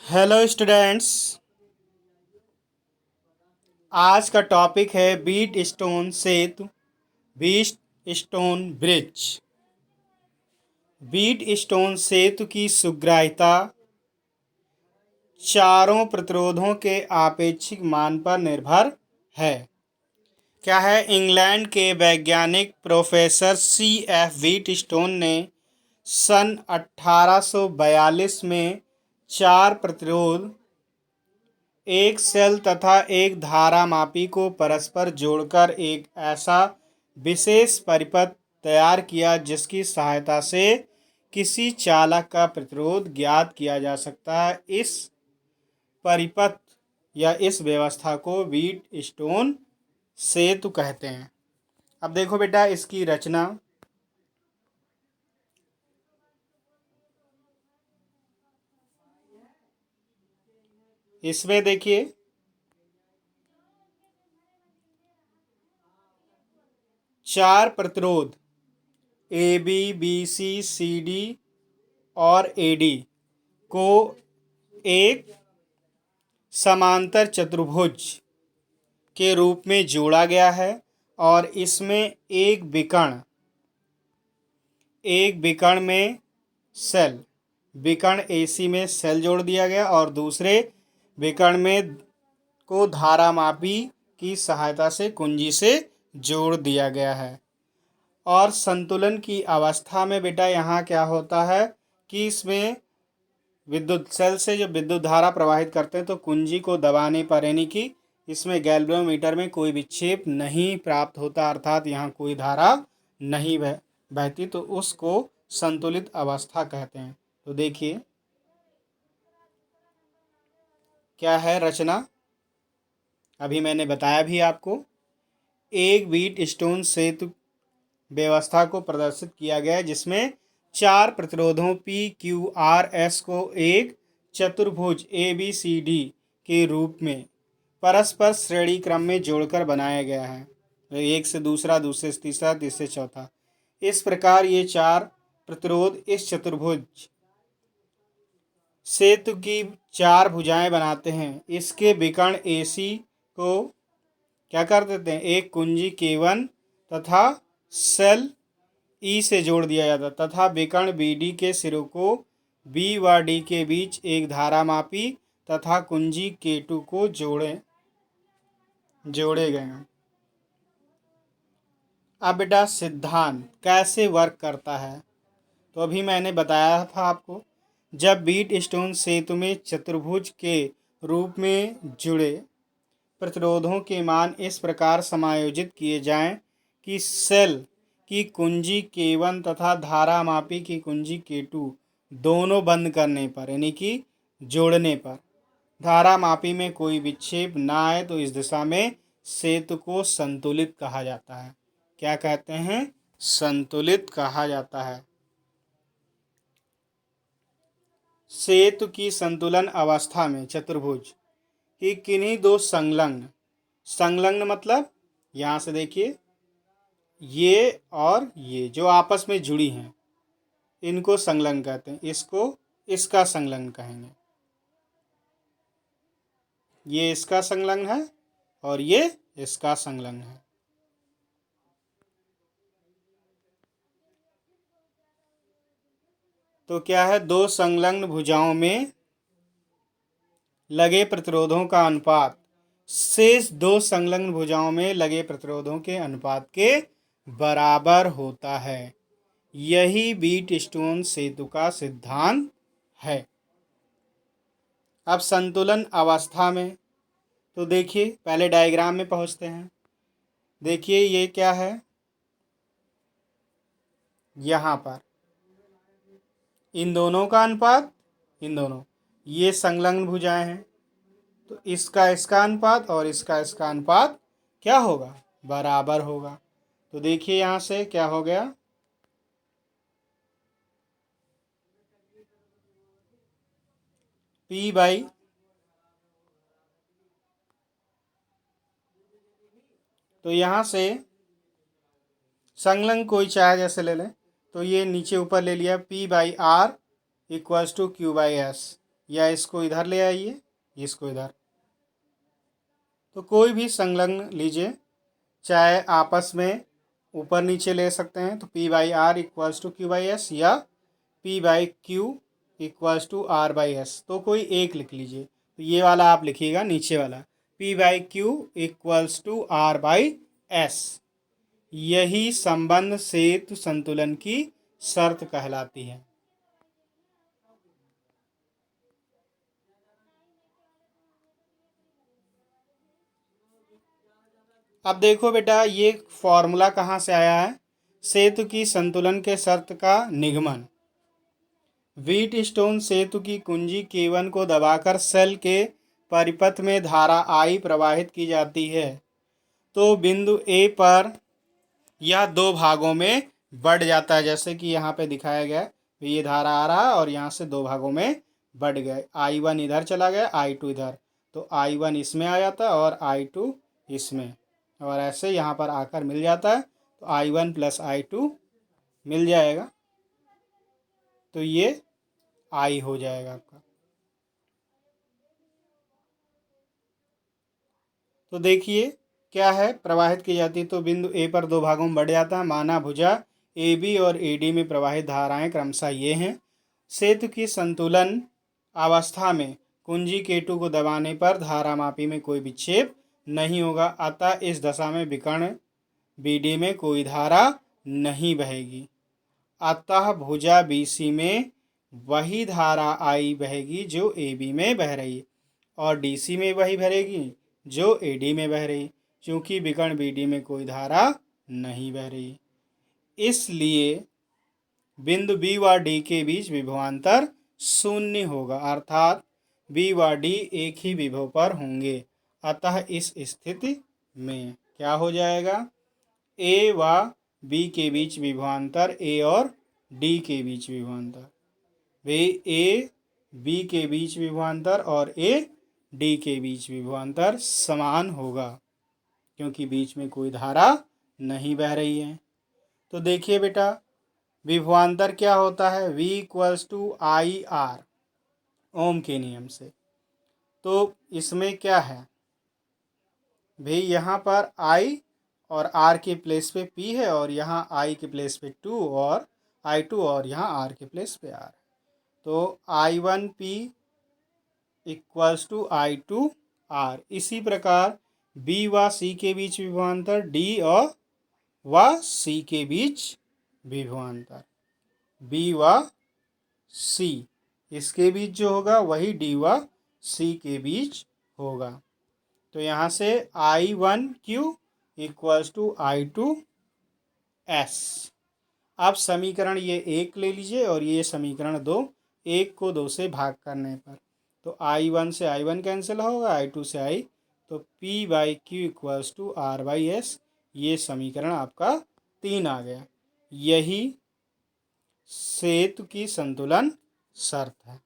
Hello students. आज का topic है बीट स्टोन सेतु, beat stone bridge. Beat stone सेतु की सुग्राह्यता चारों प्रतिरोधों के आपेक्षिक मान पर निर्भर है। क्या है? इंग्लैंड के वैज्ञानिक प्रोफेसर C.F. व्हीटस्टोन ने सन 1842 में चार प्रतिरोध, एक सेल तथा एक धारामापी को परस्पर जोड़कर एक ऐसा विशेष परिपथ तैयार किया जिसकी सहायता से किसी चालक का प्रतिरोध ज्ञात किया जा सकता है। इस परिपथ या इस व्यवस्था को व्हीटस्टोन सेतु कहते हैं। अब देखो बेटा इसकी रचना। इसमें देखिए चार प्रतिरोध AB, BC, CD और AD को एक समांतर चतुर्भुज के रूप में जोड़ा गया है और इसमें एक विकर्ण में सेल, विकर्ण AC में सेल जोड़ दिया गया और दूसरे विकर्ण में को धारामापी की सहायता से कुंजी से जोड़ दिया गया है। और संतुलन की अवस्था में बेटा यहाँ क्या होता है कि इसमें विद्युत सेल से जो विद्युत धारा प्रवाहित करते हैं तो कुंजी को दबाने पर, यानी कि इसमें गैल्वेनोमीटर में कोई विक्षेप नहीं प्राप्त होता, अर्थात यहाँ कोई धारा नहीं बहती, तो उसको संतुलित अवस्था कहते हैं। तो देखिए क्या है रचना, अभी मैंने बताया भी आपको। एक व्हीटस्टोन सेतु व्यवस्था को प्रदर्शित किया गया है जिसमें चार प्रतिरोधों PQRS को एक चतुर्भुज ABCD के रूप में परस्पर श्रेणी क्रम में जोड़कर बनाया गया है। एक से दूसरा, दूसरे से तीसरा, तीसरे से चौथा। इस प्रकार ये चार प्रतिरोध इस चतुर्भुज सेतु की चार भुजाएं बनाते हैं। इसके विकर्ण AC को क्या कर देते हैं, एक कुंजी K1 तथा सेल E से जोड़ दिया जाता तथा विकर्ण BD के सिरों को B व D के बीच एक धारामापी तथा कुंजी K2 को जोड़े गए हैं। अब बेटा सिद्धांत कैसे वर्क करता है, तो अभी मैंने बताया था आपको। जब व्हीटस्टोन सेतु में चतुर्भुज के रूप में जुड़े प्रतिरोधों के मान इस प्रकार समायोजित किए जाएं कि सेल की कुंजी K1 तथा धारामापी की कुंजी K2 दोनों बंद करने पर, यानी कि जोड़ने पर, धारामापी में कोई विक्षेप ना आए, तो इस दिशा में सेतु को संतुलित कहा जाता है। क्या कहते हैं? संतुलित कहा जाता है। सेतु की संतुलन अवस्था में चतुर्भुज कि किन्हीं दो संलग्न मतलब यहाँ से देखिए ये और ये जो आपस में जुड़ी हैं इनको संलग्न कहते हैं। इसको इसका संलग्न कहेंगे। ये इसका संलग्न है और ये इसका संलग्न है। तो क्या है, दो संलग्न भुजाओं में लगे प्रतिरोधों का अनुपात शेष दो संलग्न भुजाओं में लगे प्रतिरोधों के अनुपात के बराबर होता है। यही व्हीटस्टोन सेतु का सिद्धांत है। अब संतुलन अवस्था में तो देखिए पहले डायग्राम में पहुंचते हैं। देखिए ये क्या है, यहाँ पर इन दोनों का अनुपात, इन दोनों ये संलग्न भुजाएं हैं, तो इसका अनुपात और इसका अनुपात क्या होगा, बराबर होगा। तो देखिए यहाँ से क्या हो गया, P बाई तो यहाँ से संलग्न कोई चाहे जैसे ले लें, तो ये नीचे ऊपर ले लिया P/R = Q/S। या इसको इधर ले आइए, इसको इधर। तो कोई भी संलग्न लीजिए, चाहे आपस में ऊपर नीचे ले सकते हैं। तो P/R इक्वल्स टू Q/S या P/Q इक्वल्स टू R/S। तो कोई एक लिख लीजिए। तो ये वाला आप लिखिएगा, नीचे वाला P/Q इक्वल्स टू R/S। यही संबंध सेतु संतुलन की शर्त कहलाती है। अब देखो बेटा, ये फॉर्मूला कहाँ से आया है? सेतु की संतुलन के शर्त का निगमन। व्हीटस्टोन सेतु की कुंजी K1 को दबाकर सेल के परिपथ में धारा I प्रवाहित की जाती है। तो बिंदु A पर यह दो भागों में बढ़ जाता है, जैसे कि यहाँ पे दिखाया गया है। ये धारा आ रहा है और यहाँ से दो भागों में बढ़ गए। I1 इधर चला गया, I2 इधर। तो I1 इसमें आ जाता है और I2 इसमें, और ऐसे यहाँ पर आकर मिल जाता है। तो I1 प्लस I2 मिल जाएगा। तो ये I हो जाएगा आपका। तो देखिए क्या है, प्रवाहित की जाती है। तो बिंदु ए पर दो भागों में बढ़ जाता है। माना भुजा ए बी और ए डी में प्रवाहित धाराएं क्रमशः ये हैं। सेतु की संतुलन अवस्था में कुंजी K2 को दबाने पर धारामापी में कोई विक्षेप नहीं होगा, अतः इस दशा में विकर्ण BD में कोई धारा नहीं बहेगी। अतः भुजा BC में वही धारा I बहेगी जो AB में बह रही है, और DC में वही बहेगी जो AD में बह रही, क्योंकि विकर्ण BD में कोई धारा नहीं बह रही। इसलिए बिंदु B व D के बीच विभवांतर शून्य होगा, अर्थात B व D एक ही विभव पर होंगे। अतः इस स्थिति में क्या हो जाएगा? A व B के बीच विभवांतर A और D के बीच विभवांतर, वे A B के बीच विभवांतर और A D के बीच विभवांतर समान होगा, क्योंकि बीच में कोई धारा नहीं बह रही है। तो देखिए बेटा, विभवांतर क्या होता है? V इक्वल्स टू IR, ओम के नियम से। तो इसमें क्या है भाई, यहाँ पर I और R के प्लेस पे P है, और यहाँ I के प्लेस पे 2 और I2, और यहाँ R के प्लेस पे R। तो I1P इक्वल्स टू I2R। इसी प्रकार B व C के बीच विभवांतर, D और व C के बीच विभवांतर, B व C, इसके बीच जो होगा वही D व C के बीच होगा। तो यहाँ से I1Q इक्वल्स टू I2S। अब समीकरण ये 1 ले लीजिए और ये समीकरण 2, 1 को 2 से भाग करने पर तो I1 से I1 कैंसिल होगा, I2 से I, तो P/Q इक्वल्स टू R/S। ये समीकरण आपका 3 आ गया। यही सेतु की संतुलन शर्त है।